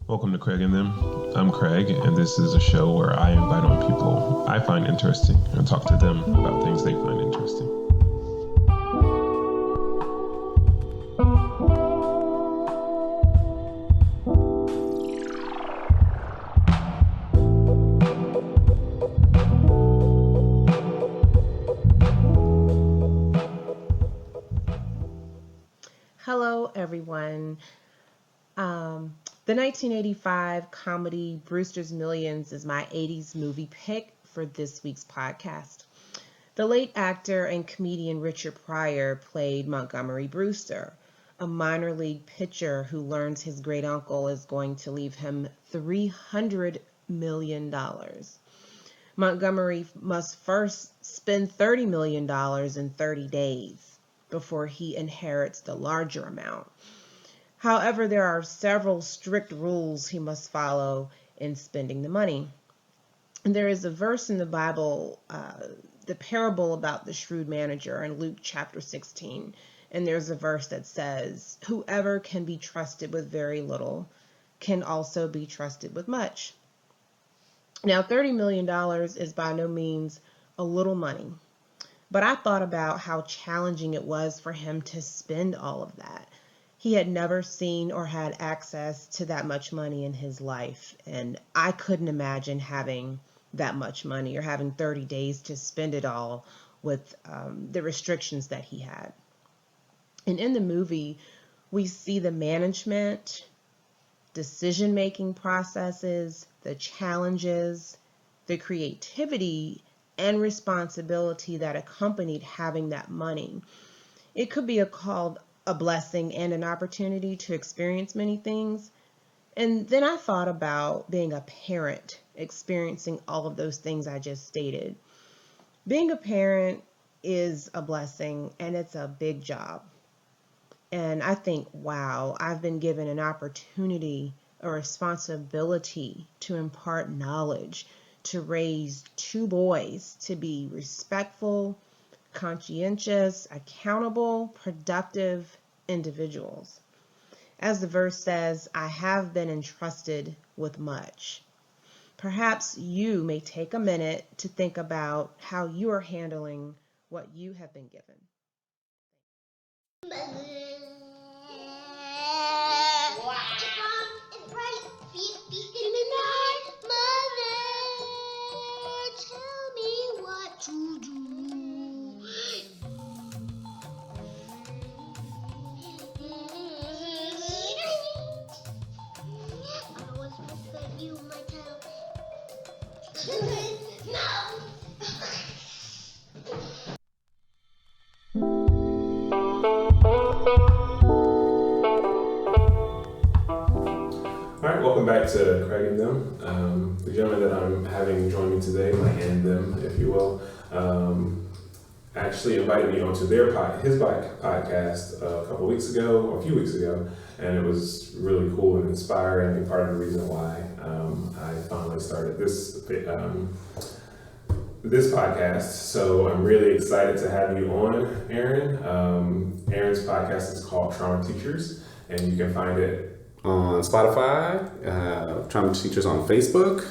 Welcome to Craig and Them. I'm Craig, and this is a show where I invite on people I find interesting and talk to them about things they find interesting. Hello, everyone. The 1985 comedy Brewster's Millions is my 80s movie pick for this week's podcast. The late actor and comedian Richard Pryor played Montgomery Brewster, a minor league pitcher who learns his great uncle is going to leave him $300 million. Montgomery must first spend $30 million in 30 days before he inherits the larger amount. However, there are several strict rules he must follow in spending the money. And there is a verse in the Bible, the parable about the shrewd manager in Luke chapter 16. And there's a verse that says, "Whoever can be trusted with very little can also be trusted with much." Now, $30 million is by no means a little money. But I thought about how challenging it was for him to spend all of that. He had never seen or had access to that much money in his life, and I couldn't imagine having that much money or having 30 days to spend it all with the restrictions that he had. And in the movie, we see the management, decision-making processes, the challenges, the creativity, and responsibility that accompanied having that money. It could be called a blessing and an opportunity to experience many things. And then I thought about being a parent, experiencing all of those things I just stated. Being a parent is a blessing and it's a big job. And I think, wow, I've been given an opportunity, a responsibility to impart knowledge, to raise two boys, to be respectful, conscientious, accountable, productive individuals. As the verse says, I have been entrusted with much. Perhaps you may take a minute to think about how you are handling what you have been given. All right, welcome back to Craig and Them. The gentleman that I'm having join me today, my and them, if you will, actually invited me onto his podcast a few weeks ago, and it was really cool and inspiring, and part of the reason why I finally started this podcast. So I'm really excited to have you on, Aaron. Aaron's podcast is called Trauma Teachers, and you can find it on Spotify, Trauma Teachers on Facebook.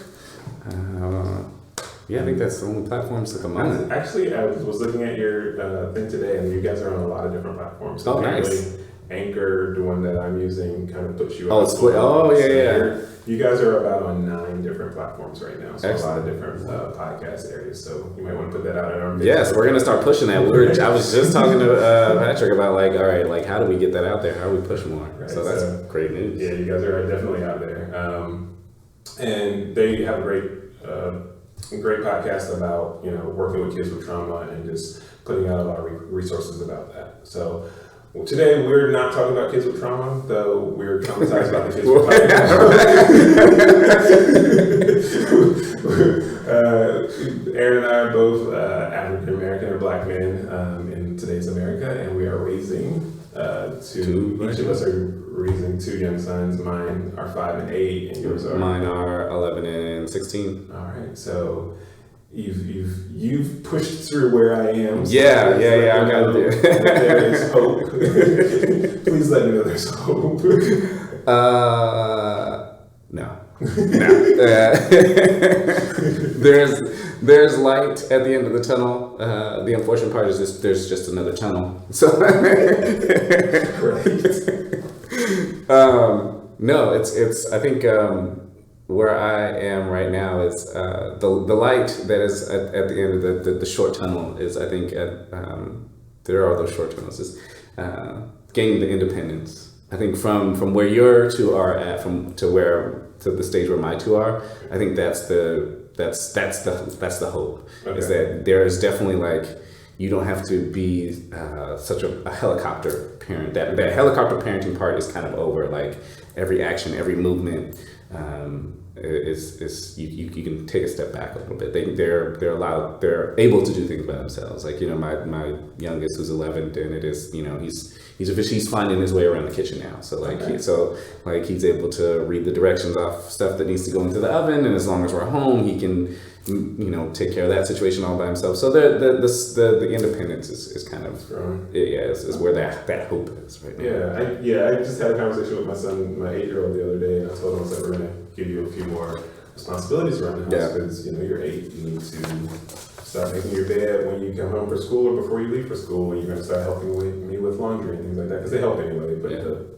I think that's the only platforms at the moment. Actually, I was looking at your thing today, and you guys are on a lot of different platforms. So nice. Anchor, the one that I'm using, kind of puts you on. Yeah. You guys are about on 9 different platforms right now. So Excellent. A lot of different podcast areas. So you might want to put that out in our Yes, we're going to start pushing that. I was just talking to Patrick about how do we get that out there? How do we push more? Right, so that's great news. Yeah, you guys are definitely out there. And they have a great podcast about, working with kids with trauma and just putting out a lot of resources about that. So today we're not talking about kids with trauma, though we're traumatized about the kids with trauma. Aaron and I are both African American or Black men in today's America, and we are raising each of us are raising 2 young sons. Mine are 5 and 8, and yours are? Mine are 11 and 16. All right, so you've pushed through where I am. So yeah, I got there. There is hope. Please let me know there's hope. There's light at the end of the tunnel. The unfortunate part is there's just another tunnel. So no, it's I think where I am right now is the light that is at the end of the short tunnel is, I think, there are those short tunnels, is gaining the independence. I think from where your two are at, to the stage where my two are, I think that's the hope. Okay. Is that there is definitely, like, you don't have to be such a helicopter parent. That helicopter parenting part is kind of over. Like, every action, every movement is you can take a step back a little bit. They're able to do things by themselves. Like, you know, my youngest, who's 11, and it is, you know, he's finding his way around the kitchen now. So like, okay. He's able to read the directions off stuff that needs to go into the oven, and as long as we're home, he can, you know, take care of that situation all by himself. So the independence is kind of is where that hope is right now. I just had a conversation with my son, my 8-year-old, the other day, and I told him, I said, we're gonna give you a few more responsibilities around the house, because you know, you're 8, you need to start making your bed when you come home for school or before you leave for school, and you're going to start helping me with laundry and things like that, because they help anyway, but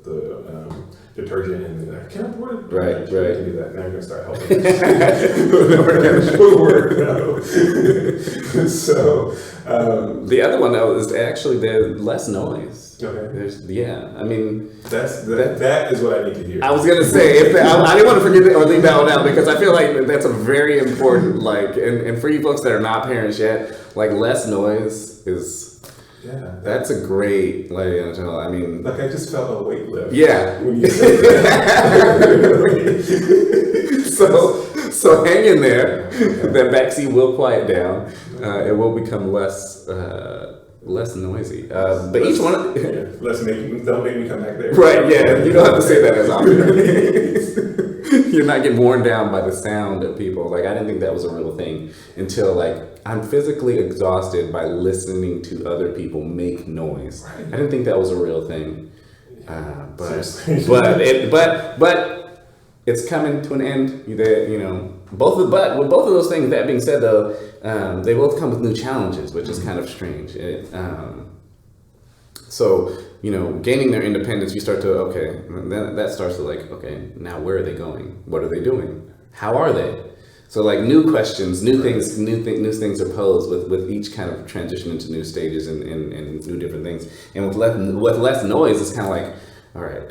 the detergent and I can't afford it. Right. You can do that. Now you're going to start helping. So the other one, though, is actually there's less noise. Okay. I mean, that is what I need to hear. I was gonna say, I didn't want to forget or leave that one out, because I feel like that's a very important, like, and for you folks that are not parents yet, like, less noise is. Yeah, that's a great, like, I mean, like, I just felt a weight lift. Yeah. When you said that. So hang in there. That backseat will quiet down. It will become less noisy. But each one. Don't make me come back there. Right. Yeah. You don't have to say that as often. You're not getting worn down by the sound of people. Like, I didn't think that was a real thing until, like, I'm physically exhausted by listening to other people make noise. Right. I didn't think that was a real thing. But it's coming to an end. You know, with both of those things. That being said, though, they both come with new challenges, which is kind of strange. So, you know, gaining their independence, you start to, that starts to, like, okay, now where are they going? What are they doing? How are they? So, like, new questions, new things are posed with each kind of transition into new stages and new different things. And with less noise, it's kind of like, all right.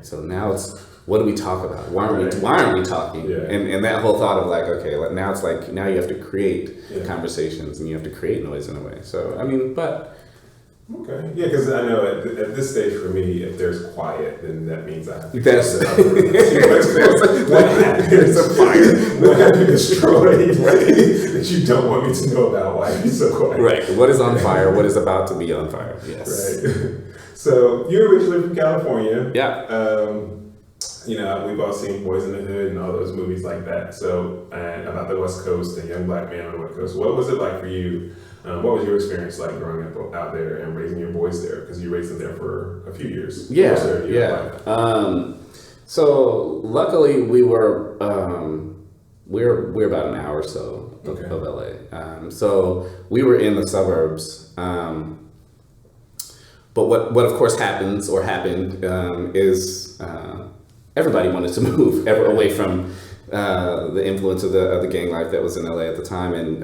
So now it's, what do we talk about? Why aren't we talking? Yeah. And that whole thought of, like, okay, now it's like, now you have to create conversations, and you have to create noise in a way. So, I mean, but. Okay. Yeah, because I know at this stage for me, if there's quiet, then that means I have to. What happened? There's a fire. What happened destroyed? Right. That you don't want me to know about. Why are you so quiet? Right. What is on fire? What is about to be on fire? Yes. Right. So you're originally from California. Yeah. You know, we've all seen Boys in the Hood and all those movies like that. So, and about the West Coast, a young black man on the West Coast. What was it like for you? What was your experience like growing up out there and raising your boys there? Because you raised them there for a few years. Yeah. So luckily we were we're about an hour or so of LA. So we were in the suburbs. But what of course happened is everybody wanted to move away from the influence of the gang life that was in LA at the time, and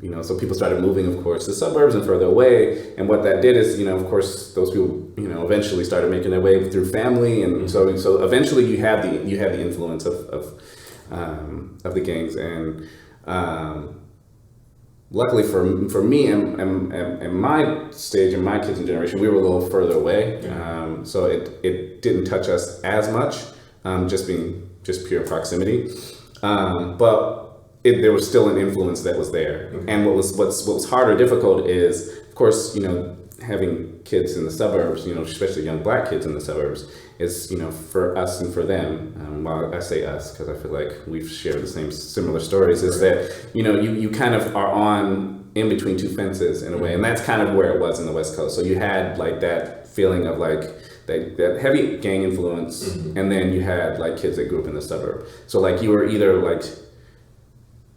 you know, so people started moving, of course, to suburbs and further away. And what that did is, you know, of course, those people, you know, eventually started making their way through family, and so eventually you had the influence of the gangs, and luckily for me and my stage and my kids and generation, we were a little further away, so it didn't touch us as much, just pure proximity, but there was still an influence that was there. Mm-hmm. And what was hard or difficult is, of course, you know, having kids in the suburbs, you know, especially young black kids in the suburbs, is, you know, for us and for them. Well, I say us because I feel like we've shared the similar stories. Is that, you know, you kind of are on in between two fences in a way, and that's kind of where it was in the West Coast. So you had like that feeling of like that heavy gang influence, and then you had like kids that grew up in the suburb. So like you were either like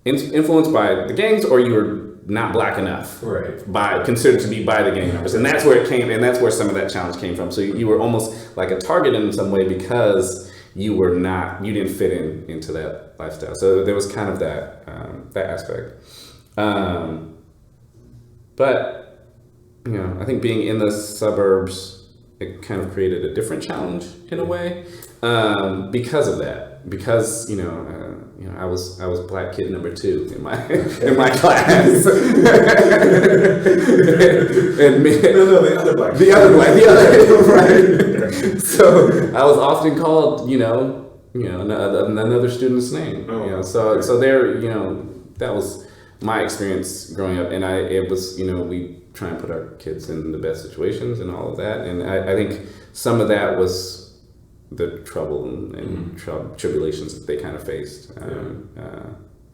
influenced by the gangs, or you were not black enough, right? Considered to be by the gang members, and that's where it came, and that's where some of that challenge came from. So you were almost like a target in some way because you didn't fit into that lifestyle. So there was kind of that aspect. But I think being in the suburbs, it kind of created a different challenge in a way because of that. Because I was black kid number 2 in my class. And me, the other right. So I was often called another student's name. So there that was my experience growing up, and it was we try and put our kids in the best situations and all of that, and I think some of that was the trouble and tribulations that they kind of faced. I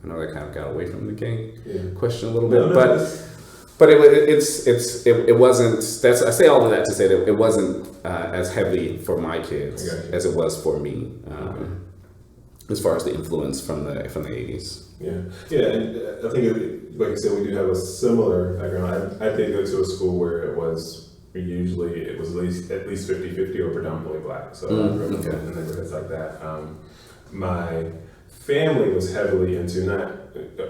know that kind of got away from the gang question a little bit, but it wasn't. I say all of that to say that it wasn't as heavy for my kids as it was for me, as far as the influence from the 80s. And I think, like I said, we do have a similar background. I did go to a school where it was at least 50-50 or predominantly black. So I grew up in neighborhoods like that. My family was heavily into, not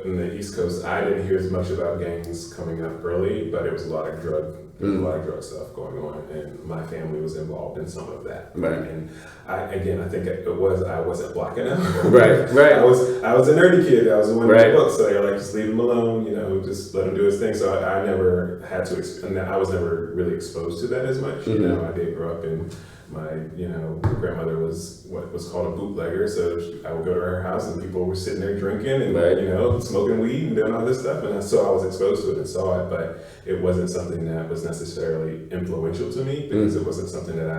in the East Coast, I didn't hear as much about gangs coming up early, but it was a lot of drug stuff going on, and my family was involved in some of that. Right. And I think I wasn't black enough. Right. I was a nerdy kid. I was the one with the books, so they were like, just leave him alone, just let him do his thing. So I never had to, and I was never really exposed to that as much. I did grow up in my grandmother was what was called a bootlegger, so I would go to her house and people were sitting there drinking and smoking weed and doing all this stuff, and so I was exposed to it and saw it, but it wasn't something that was necessarily influential to me because it wasn't something that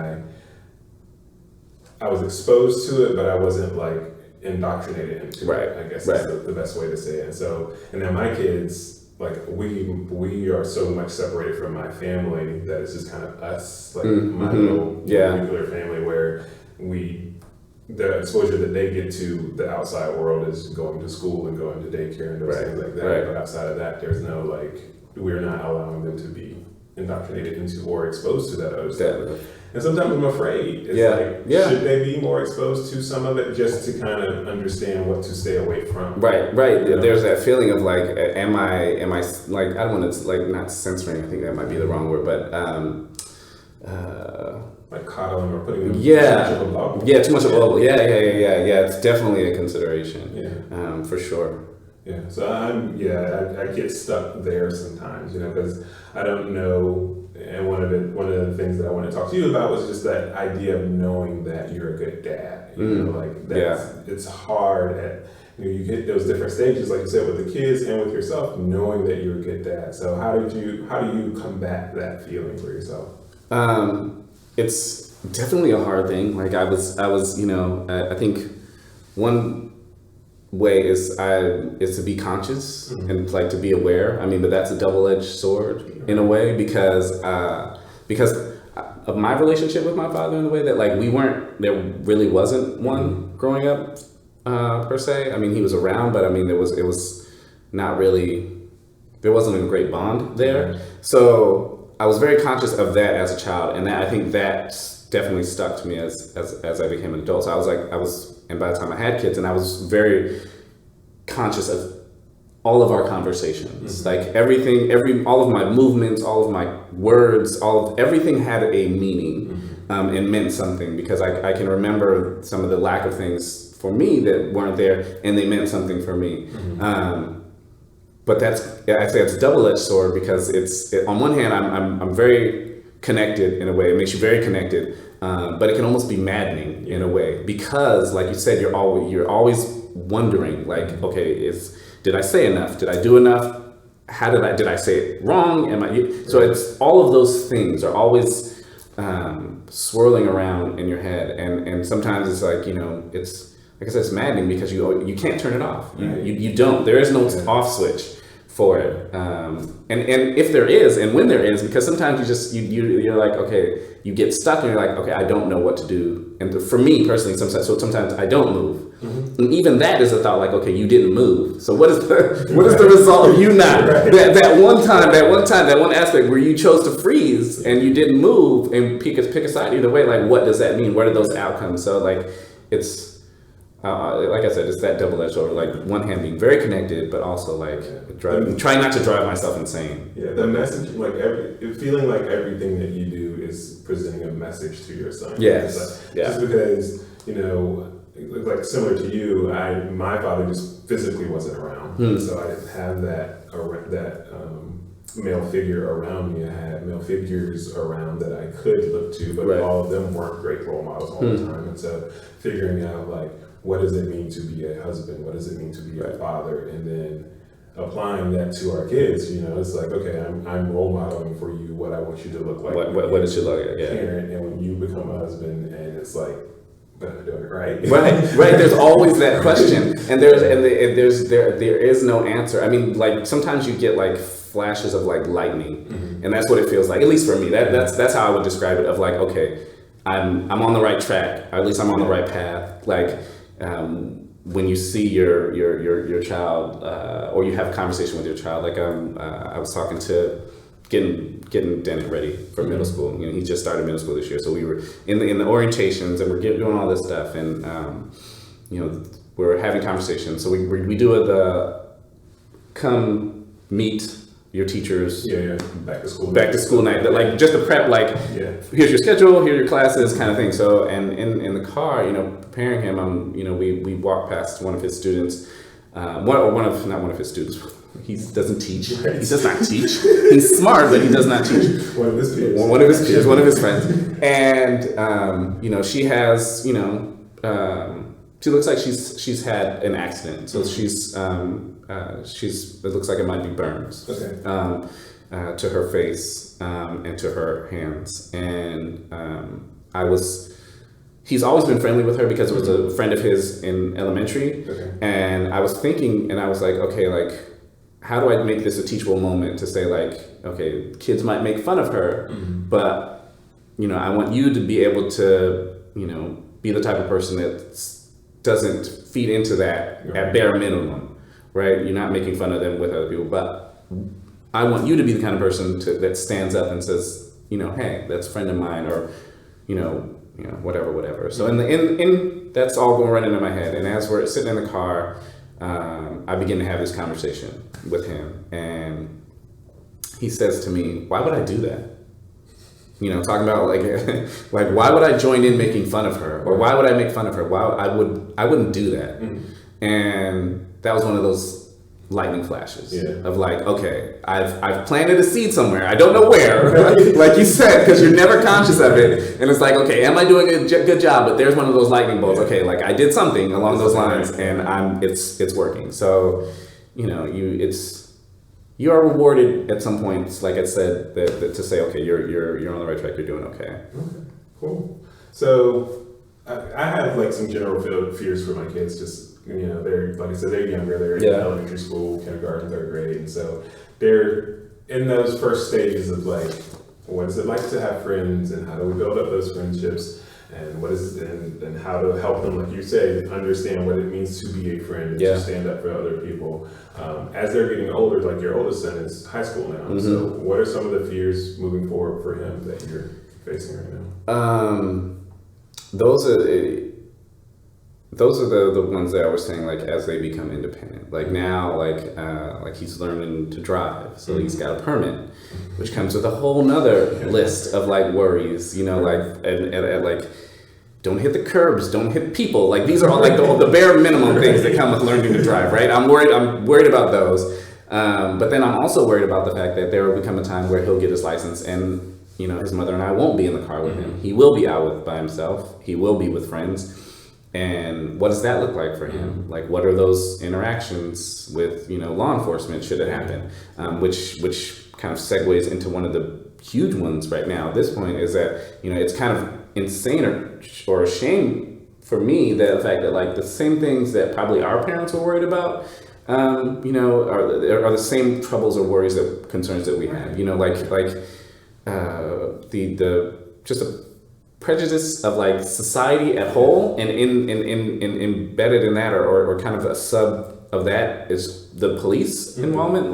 I was exposed to it, but I wasn't like indoctrinated into it. I guess that's the best way to say it. And then my kids, like we are so much separated from my family that it's just kind of us, like my little nuclear family, where the exposure that they get to the outside world is going to school and going to daycare and those things like that. But outside of that, there's no we're not allowing them to be indoctrinated into or exposed to that other stuff. And sometimes I'm afraid. Should they be more exposed to some of it just to kind of understand what to stay away from? Right. There's that feeling of like, am I like, I don't want to not censoring. I think that might be the wrong word, but like coddling or putting them too much of a bubble. Yeah, it's definitely a consideration. For sure. Yeah, so I get stuck there sometimes, because I don't know. And one of the things that I want to talk to you about was just that idea of knowing that you're a good dad. It's hard at you get those different stages, like you said, with the kids and with yourself, knowing that you're a good dad. So how do you combat that feeling for yourself? It's definitely a hard thing. Like I was, I think one way is to be conscious and like to be aware. I mean, but that's a double-edged sword in a way because of my relationship with my father, in the way that like there really wasn't one growing up per se. I mean, he was around, but I mean, it was not really, there wasn't a great bond there. So I was very conscious of that as a child, and I think that definitely stuck to me as I became an adult. So and by the time I had kids, and I was very conscious of all of our conversations, like everything, all of my movements, all of my words, everything had a meaning and meant something, because I can remember some of the lack of things for me that weren't there, and they meant something for me. But I'd say it's a double-edged sword, because on one hand, I'm very connected in a way. It makes you very connected. But it can almost be maddening in a way, because like you said, you're always wondering, like, okay, did I say enough? Did I do enough? Did I say it wrong? So it's all of those things are always swirling around in your head. And sometimes it's like, it's, like I said, it's maddening, because you can't turn it off. You don't, there is no off switch for it. And if there is, and when there is, because sometimes you're like, okay, you get stuck and you're like, okay, I don't know what to do. And for me personally, sometimes I don't move. Mm-hmm. And even that is a thought, like, okay, you didn't move. So what is the result of you not, right. that one aspect where you chose to freeze and you didn't move and pick a side either way, like, what does that mean? What are those outcomes? So like, it's, like I said, it's that double-edged sword. Like, one hand being very connected, but also like trying not to drive myself insane. Yeah, the message, like feeling like everything that you do is presenting a message to your son. Yes. Just because, like similar to you, my father just physically wasn't around, so I didn't have that male figure around me. I had male figures around that I could look to, but right. all of them weren't great role models all the time. And so figuring out, like, what does it mean to be a husband? What does it mean to be a father? And then applying that to our kids, it's like, okay, I'm role modeling for you what I want you to look like. What does she look like? Yeah. Parent, and when you become a husband, and it's like, but I'm doing it right. Right. There's always that question, and there is no answer. I mean, like, sometimes you get like flashes of like lightning, and that's what it feels like. At least for me, that's how I would describe it. Of like, okay, I'm on the right track. Or at least I'm on the right path. Like, when you see your child, or you have a conversation with your child, like I was talking to getting Dennett ready for middle school. He just started middle school this year, so we were in the orientations and we're doing all this stuff, and we're having conversations. So we do the come meet your teachers. Back to school night. Like, just the prep, like, here's your schedule, here are your classes, kind of thing. So, and in the car, preparing him, we walk past one of his students, not one of his students. He doesn't teach. He does not teach. He's smart, but he does not teach. One of his peers. One of his peers. One of his friends. And she has, she looks like she's had an accident. So it looks like it might be burns. To her face and to her hands. And he's always been friendly with her because it was a friend of his in elementary. And I was thinking, and I was like, okay, like, how do I make this a teachable moment to say, like, okay, kids might make fun of her, but, I want you to be able to, be the type of person that doesn't feed into that at bare minimum, right? You're not making fun of them with other people, but I want you to be the kind of person that stands up and says, hey, that's a friend of mine, or, whatever. So in that's all going running in my head. And as we're sitting in the car, I begin to have this conversation with him, and he says to me, why would I do that? Talking about like why would I join in making fun of her, or why would I make fun of her? Why I wouldn't do that. And that was one of those lightning flashes of like, okay, I've planted a seed somewhere. I don't know where, like you said, because you're never conscious of it. And it's like, okay, am I doing a good job? But there's one of those lightning bolts. Okay, like I did something along those lines, and it's working. So, you are rewarded at some points, like I said, that to say, okay, you're on the right track. You're doing okay. Okay, cool. So I have like some general fears for my kids. Just they're, like I said, they're younger. They're in elementary school, kindergarten, third grade, and so they're in those first stages of like, what is it like to have friends, and how do we build up those friendships, and and how to help them, like you say, understand what it means to be a friend and to stand up for other people. As they're getting older, like your oldest son is high school now. So what are some of the fears moving forward for him that you're facing right now? Those are the ones that I was saying, like, as they become independent. Like now, like he's learning to drive, so he's got a permit, which comes with a whole nother list of like worries, like and like, don't hit the curbs, don't hit people. Like, these are all like the bare minimum things that come with learning to drive, right? I'm worried about those. But then I'm also worried about the fact that there will become a time where he'll get his license, and his mother and I won't be in the car with him. He will be out by himself. He will be with friends. And what does that look like for him? Like, what are those interactions with, law enforcement should it happen? Which kind of segues into one of the huge ones right now at this point, is that, it's kind of insane or a shame for me, that the fact that like the same things that probably our parents were worried about, you know, are the same troubles or worries that concerns that we have. You know, like the just a prejudice of like society at whole, and in embedded in that, or kind of a sub of that is the police involvement.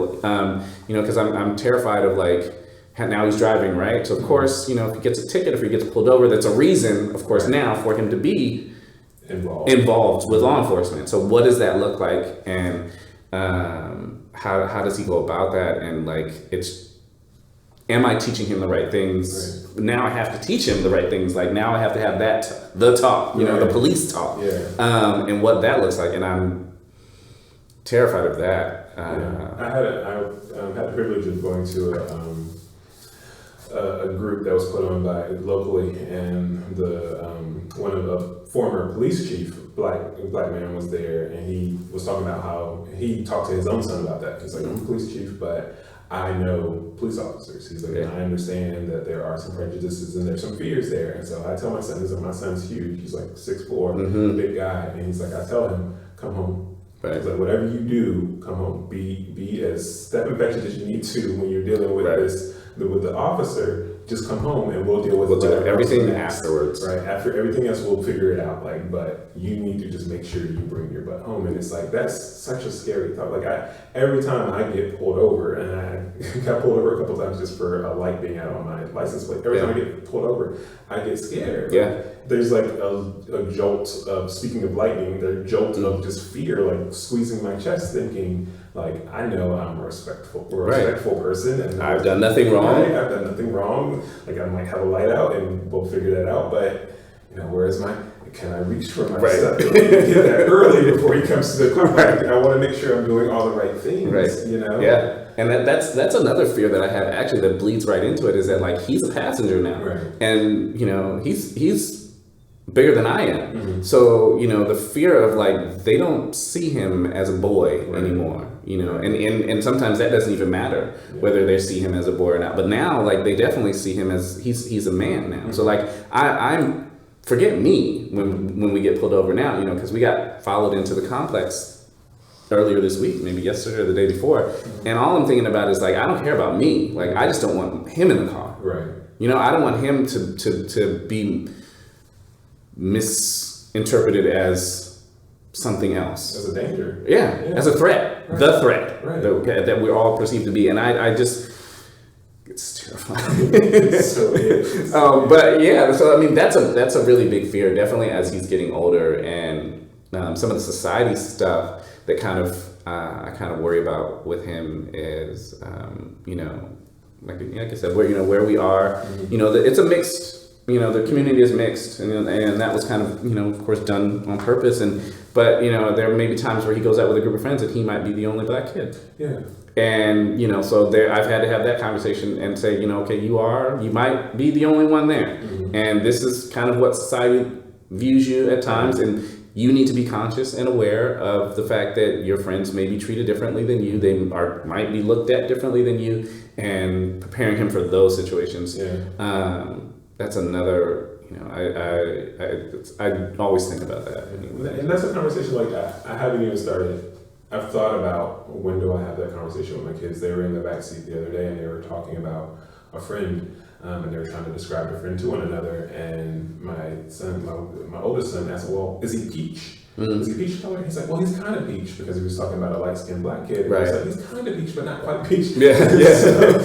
You know, because I'm terrified of like. Now he's driving, right? So of course, you know, if he gets a ticket, if he gets pulled over, that's a reason, of course, now for him to be involved with law enforcement. So what does that look like, and how does he go about that? And like, am I teaching him the right things? Right. Now I have to teach him the right things. Like now I have to have the talk, you know, the police talk, and what that looks like. And I'm terrified of that. I had the privilege of going to a group that was put on by locally, and one of the former police chief, black man, was there, and he was talking about how he talked to his own son about that. He's like, I'm a police chief, but I know police officers. He's like, I understand that there are some prejudices and there's some fears there. And so I tell my son, my son's huge. He's like 6'4", big guy, and he's like, I tell him, come home. Right. He's like, whatever you do, come home. Be as step infectious as you need to when you're dealing with with the officer. Just come home and we'll deal with everything afterwards. Right. After everything else, we'll figure it out. Like, but you need to just make sure you bring your butt home. And it's like, that's such a scary thought. Like every time I get pulled over, and I got pulled over a couple times just for a light being out on my license plate. Every time I get pulled over, I get scared. Yeah. There's like a jolt of, speaking of lightning, there's a jolt of just fear, like squeezing my chest, thinking, like, I know I'm a respectful person, and I've done nothing wrong. Right? I've done nothing wrong. Like, I might have a light out, and we'll figure that out. But you know, can I reach for my stuff? Get that early before he comes to the car. Like, I want to make sure I'm doing all the right things. Right. You know. Yeah. And that's another fear that I have, actually, that bleeds right into it, is that like he's a passenger now, and you know he's bigger than I am. So, you know, the fear of like, they don't see him as a boy anymore, you know, and sometimes that doesn't even matter whether they see him as a boy or not. But now, like, they definitely see him as he's a man now. So like, I'm forget me when we get pulled over now, you know, because we got followed into the complex earlier this week, maybe yesterday or the day before. And all I'm thinking about is like, I don't care about me. Like, I just don't want him in the car. Right. You know, I don't want him to be misinterpreted as something else, as a danger, as a threat, the threat that we're all perceived to be. And I just, it's terrifying. But yeah, so I mean, that's a really big fear, definitely, as he's getting older, and some of the society stuff that kind of I kind of worry about with him is you know, like I said, where we are, you know, it's a mixed. You know, the community is mixed, and that was kind of, you know, of course, done on purpose. But you know, there may be times where he goes out with a group of friends and he might be the only black kid. Yeah. And you know, so I've had to have that conversation and say, you know, okay, you might be the only one there, and this is kind of what society views you at times, and you need to be conscious and aware of the fact that your friends may be treated differently than you. They might be looked at differently than you, and preparing him for those situations. Yeah. That's another, you know, I always think about that. And that's a conversation like I haven't even started. I've thought about, when do I have that conversation with my kids? They were in the backseat the other day, and they were talking about a friend, and they were trying to describe a friend to one another. And my son, my oldest son, asked, "Well, is he peach? Is he peach color?" He's like, "Well, he's kind of peach," because he was talking about a light-skinned black kid. Right. He's like, "He's kind of peach, but not quite peach." Yeah. So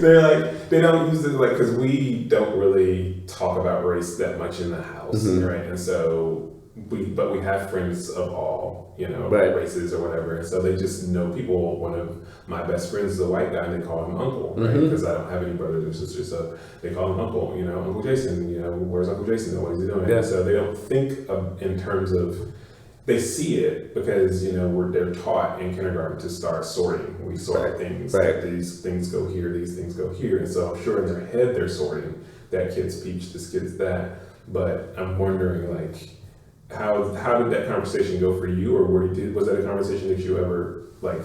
they're like, they don't use it like, because we don't really talk about race that much in the house, right? And so we have friends of all, you know, races or whatever, and so they just know people. One of my best friends is a white guy, and they call him Uncle, right? Because I don't have any brothers or sisters, so they call him Uncle. You know, Uncle Jason. You know, where's Uncle Jason? And what is he doing? Yeah. So they don't think in terms of. They see it because, you know, they're taught in kindergarten to start sorting. We sort things. Like, these things go here, these things go here, and so I'm sure in their head they're sorting. That kid's peach, this kid's that. But I'm wondering, like, how did that conversation go for you, or was that a conversation that you ever like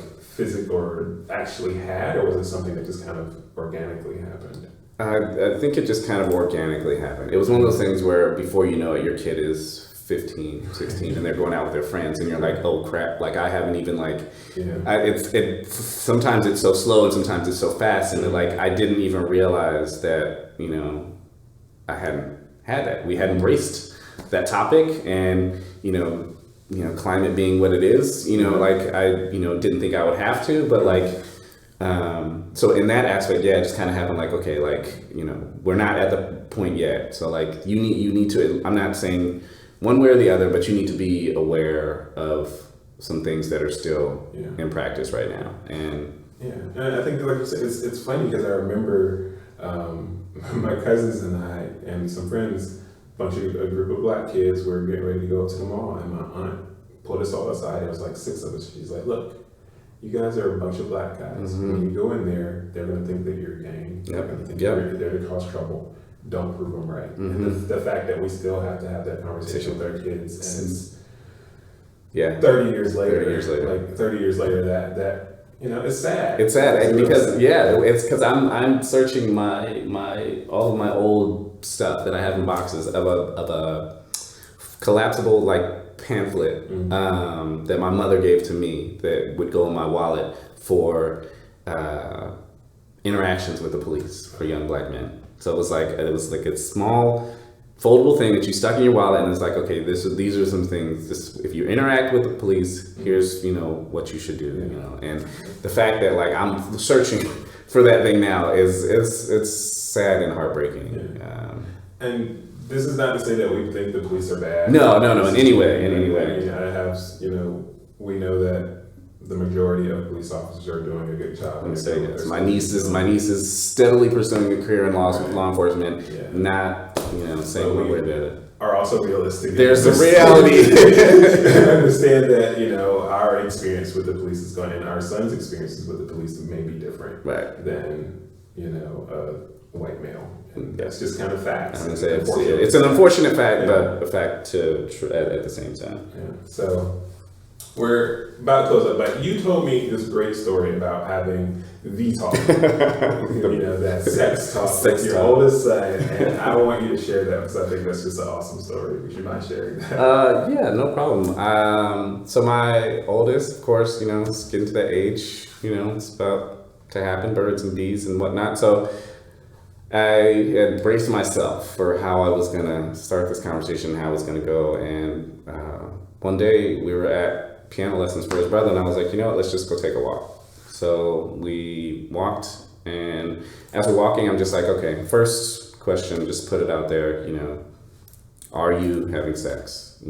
or actually had, or was it something that just kind of organically happened? I think it just kind of organically happened. It was one of those things where before you know it, your kid is 15, 16, and they're going out with their friends, and you're like, oh crap, like I haven't even like, sometimes it's so slow and sometimes it's so fast, and like I didn't even realize that, I hadn't had that. We had embraced that topic, and, climate being what it is, like I, didn't think I would have to, but like, so in that aspect, it just kind of happened like, okay, like, we're not at the point yet. So like you need to, I'm not saying one way or the other, but you need to be aware of some things that are still in practice right now. And and I think like you said, it's funny because I remember my cousins and I and some friends, a group of black kids were getting ready to go to the mall, and my aunt pulled us all aside. It was like 6 of us. She's like, look, you guys are a bunch of black guys. When you go in there, they're going to think that you're a gang. They're going to think you're there to cause trouble. Don't prove them right. And the fact that we still have to have that conversation with our kids, and it's 30 years later, like 30 years later, that it's sad. It's sad because it's because I'm searching my all of my old stuff that I have in boxes of a collapsible like pamphlet that my mother gave to me that would go in my wallet for interactions with the police for young black men. So it was like a small foldable thing that you stuck in your wallet, and it's like, okay, these are some things. If you interact with the police, here's what you should do. And the fact that like I'm searching for that thing now it's sad and heartbreaking. And this is not to say that we think the police are bad. No, in any way. I have, we know that the majority of police officers are doing a good job. Let me say this. My niece is steadily pursuing a career in law enforcement, not, saying one way or the other. Are also realistic. There's the reality. Understand that, our experience with the police is going, and our son's experiences with the police may be different than, a white male. And that's just kind of facts. I'm going to say it's an unfortunate fact, but a fact at the same time. Yeah. So we're about to close up, but you told me this great story about having the talk, that sex talk with your oldest son, and I want you to share that because I think that's just an awesome story. Would you mind sharing that? Yeah, no problem. So my oldest, of course, is getting to that age, it's about to happen, birds and bees and whatnot. So I had braced myself for how I was going to start this conversation, how it was going to go. And one day we were at piano lessons for his brother, and I was like, let's just go take a walk. So we walked, and as we're walking, I'm just like, okay, first question, just put it out there, are you having sex?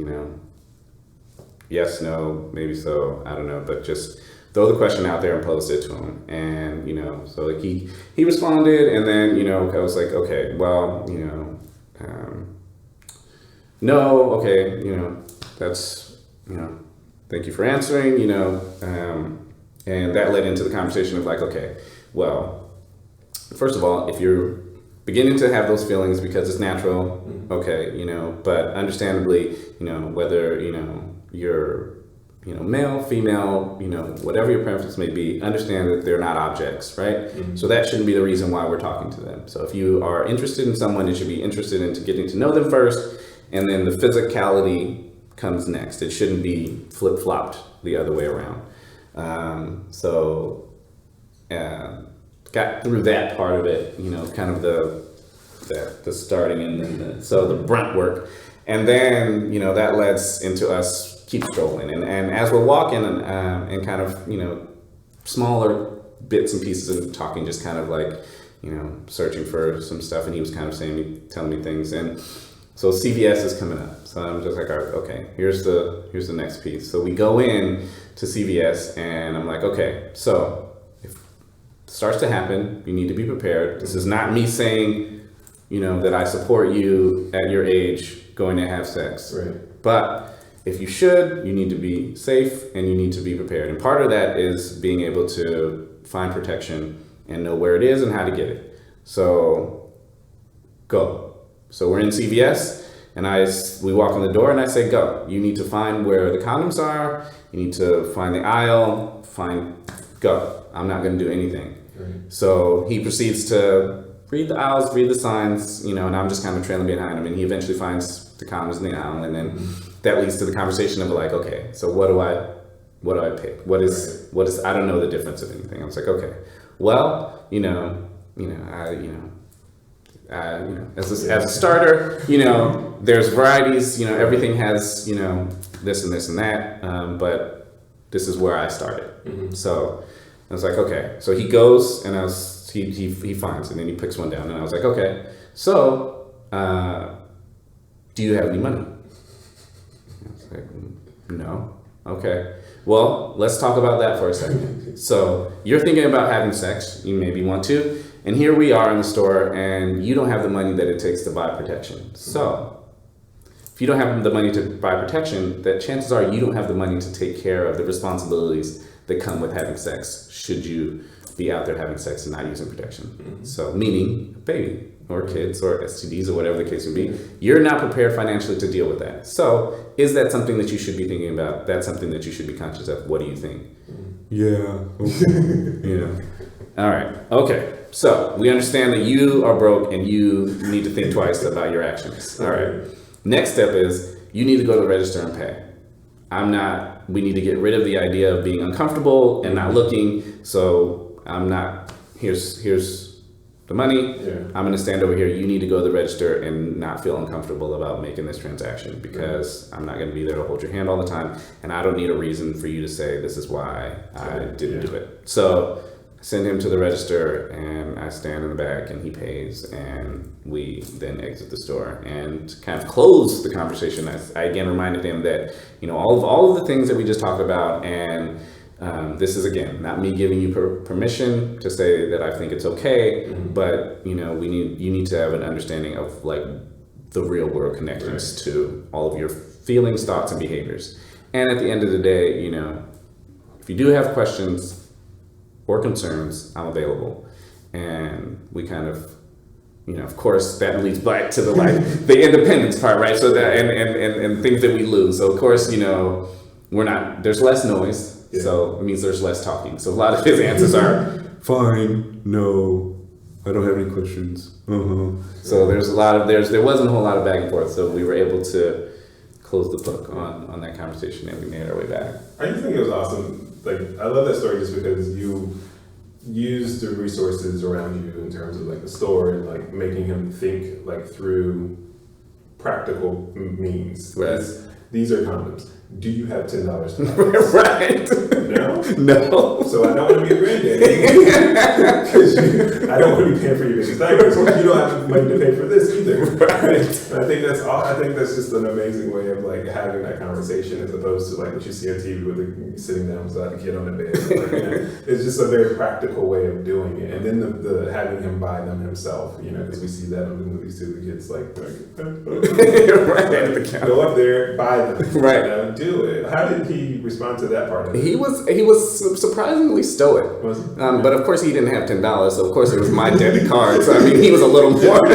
Yes, no, maybe so, I don't know, but just throw the question out there and pose it to him. And, so like he responded, and then, I was like, okay, well, no, okay, that's, thank you for answering, and that led into the conversation of like, okay, well, first of all, if you're beginning to have those feelings because it's natural, okay, but understandably, whether, you're, male, female, whatever your preference may be, understand that they're not objects, right? So that shouldn't be the reason why we're talking to them. So if you are interested in someone, you should be interested in getting to know them first, and then the physicality comes next. It shouldn't be flip-flopped the other way around. Got through that part of it, kind of the starting and then the brunt work. And then, that leads into us keep strolling. And as we're walking and kind of, smaller bits and pieces and talking, just kind of like, searching for some stuff. And he was kind of telling me things. And so CVS is coming up. So I'm just like, all right, okay, here's the next piece. So we go in to CVS, and I'm like, okay, so if it starts to happen, you need to be prepared. This is not me saying, that I support you at your age going to have sex. Right. But if you should, you need to be safe and you need to be prepared. And part of that is being able to find protection and know where it is and how to get it. So go. So we're in CVS, and we walk in the door, and I say, go. You need to find where the condoms are. You need to find the aisle. Go. I'm not going to do anything. Right. So he proceeds to read the aisles, read the signs, and I'm just kind of trailing behind him. And he eventually finds the condoms in the aisle, and then that leads to the conversation of like, okay, so what do I pick? What is I don't know the difference of anything. I was like, okay, well, as a starter, there's varieties, everything has, this and this and that, but this is where I started. Mm-hmm. So I was like, okay. So he goes and he finds it and he picks one down and I was like, okay, so do you have any money? I was like, no. Okay. Well, let's talk about that for a second. So you're thinking about having sex, you maybe want to, and here we are in the store and you don't have the money that it takes to buy protection. So if you don't have the money to buy protection, that chances are you don't have the money to take care of the responsibilities that come with having sex should you be out there having sex and not using protection. Mm-hmm. So meaning a baby or kids or STDs or whatever the case would be, you're not prepared financially to deal with that. So is that something that you should be thinking about? That's something that you should be conscious of. What do you think? Yeah. Okay. All right. Okay. So we understand that you are broke and you need to think twice about your actions. All right. Next step is you need to go to the register and pay. We need to get rid of the idea of being uncomfortable and not looking. So here's the money. Yeah. I'm going to stand over here. You need to go to the register and not feel uncomfortable about making this transaction because I'm not going to be there to hold your hand all the time. And I don't need a reason for you to say, this is why I didn't do it. So I send him to the register and I stand in the back and he pays and we then exit the store and kind of close the conversation. I again reminded him that, all of the things that we just talked about and this is again not me giving you permission to say that I think it's okay, but you need to have an understanding of like the real world connections to all of your feelings, thoughts, and behaviors. And at the end of the day, if you do have questions or concerns, I'm available. And we kind of, of course, that leads back to the independence part, right? So that and things that we lose. So of course, there's less noise. Yeah. So it means there's less talking. So a lot of his answers are fine, no, I don't have any questions. So there wasn't a whole lot of back and forth. So we were able to close the book on that conversation and we made our way back. I just think it was awesome. Like I love that story just because you used the resources around you in terms of like the store and like making him think like through practical means. Right. These are condoms. Do you have $10 to buy? Right. No. So I don't want to be a granddaddy because I don't want to be paying for your baby's diapers. You don't have money to pay for this either. Right. And I think that's just an amazing way of like having that conversation as opposed to like what you see on TV with sitting down beside the kid on the bed. It's just a very practical way of doing it. And then the having him buy them himself, because we see that in the movies too. The kids like right. Go up there, buy them. Right. Do it. How did he respond to that part of it? He was surprisingly stoic. Was he? But of course he didn't have $10, so of course it was my debit card. So I mean he was a little more.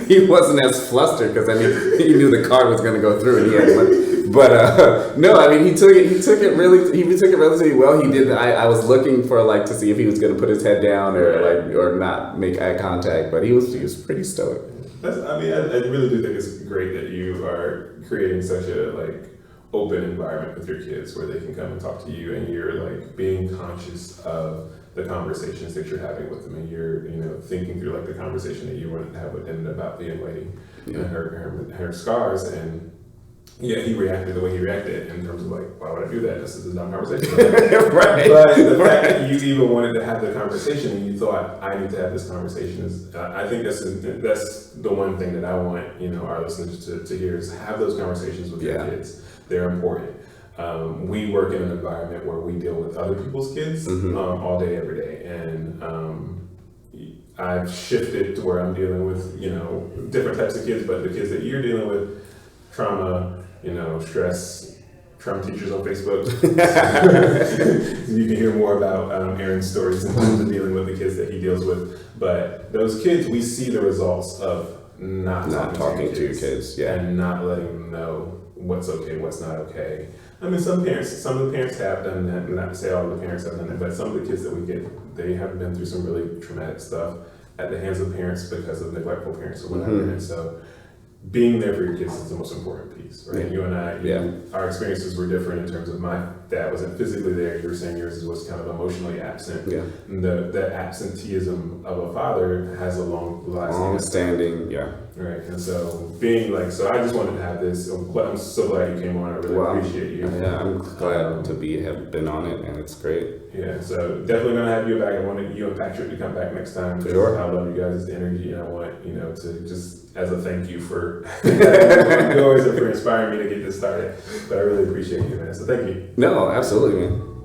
He wasn't as flustered because he knew the card was going to go through and he had money. But no, I mean he took it relatively well. He did. I was looking for to see if he was going to put his head down or not make eye contact, but he was pretty stoic. I really do think it's great that you are creating such a open environment with your kids where they can come and talk to you and you're being conscious of the conversations that you're having with them and you're thinking through the conversation that you wanted to have with them about the young lady and her scars. And he reacted the way he reacted in terms of why would I do that? This is a dumb conversation. Right. But the fact that you even wanted to have the conversation and you thought I need to have this conversation is I think that's the one thing that I want our listeners to hear is have those conversations with your kids. They're important. We work in an environment where we deal with other people's kids all day, every day, and I've shifted to where I'm dealing with different types of kids, but the kids that you're dealing with, trauma, stress, trauma teachers on Facebook. You can hear more about Aaron's stories in terms of dealing with the kids that he deals with. But those kids, we see the results of not talking to your kids, and not letting them know what's okay, what's not okay. I mean, some of the parents have done that, not to say all of the parents have done it, but some of the kids that we get, they have been through some really traumatic stuff at the hands of parents because of neglectful parents or whatever. And so being there for your kids is the most important piece, right? Yeah. You and I, Yeah. our experiences were different in terms of my dad wasn't physically there. You were saying yours was kind of emotionally absent. Yeah. And the absenteeism of a father has a long-standing, yeah. right. And so being like, so I just wanted to have this. I'm so glad you came on. I really appreciate you. Yeah, I'm glad to have been on it, and it's great. Yeah, so definitely gonna have you back. I want you and Patrick to come back next time. Sure. I love you guys' energy, and I want to just as a thank you for yours and for inspiring me to get this started. But I really appreciate you, man. So thank you. No, absolutely, man.